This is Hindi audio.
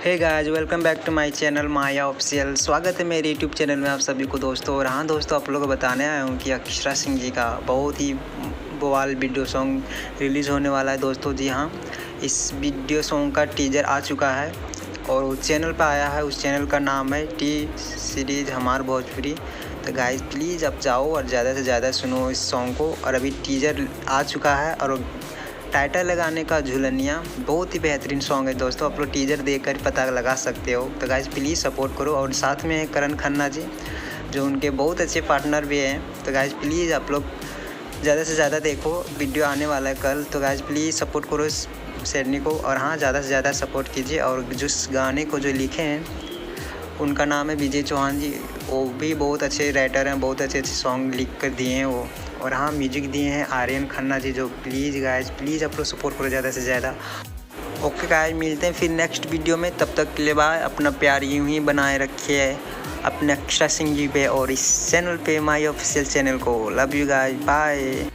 Hey guys, welcome back to my channel Maya official. स्वागत है मेरे यूट्यूब चैनल में आप सभी को दोस्तों। और हाँ दोस्तों, आप लोगों को बताने आया हूँ कि अक्षरा सिंह जी का बहुत ही बवाल वीडियो सॉन्ग रिलीज़ होने वाला है दोस्तों। जी हाँ, इस वीडियो सॉन्ग का टीजर आ चुका है और उस चैनल पर आया है। उस चैनल का नाम है टी सीरीज़ हमार भोजपुरी। तो गाइस प्लीज़ आप जाओ और ज़्यादा से ज़्यादा सुनो इस सॉन्ग को। और अभी टीजर आ चुका है और टाइटल लगाने का झुलनिया बहुत ही बेहतरीन सॉन्ग है दोस्तों। आप लोग टीजर देखकर पता लगा सकते हो। तो गाइस प्लीज़ सपोर्ट करो। और साथ में है करण खन्ना जी, जो उनके बहुत अच्छे पार्टनर भी हैं। तो गाइस प्लीज़ आप लोग ज़्यादा से ज़्यादा देखो, वीडियो आने वाला है कल। तो गाइस प्लीज़ सपोर्ट करो इस शेरनी को। और हाँ, ज़्यादा से ज़्यादा सपोर्ट कीजिए। और जिस गाने को जो लिखे हैं उनका नाम है विजय चौहान जी। वो भी बहुत अच्छे राइटर हैं, बहुत अच्छे अच्छे सॉन्ग लिख कर दिए हैं वो। और हाँ, म्यूजिक दिए हैं आर्यन खन्ना जी। जो प्लीज़ गाइस प्लीज़ आप लोग सपोर्ट करो ज़्यादा से ज़्यादा। ओके गाइस, मिलते हैं फिर नेक्स्ट वीडियो में। तब तक के लिए बाय। अपना प्यार यूँ ही बनाए रखिए अपने अक्षरा सिंह जी पे और इस चैनल पे, माय ऑफिशियल चैनल को। Love you guys, bye.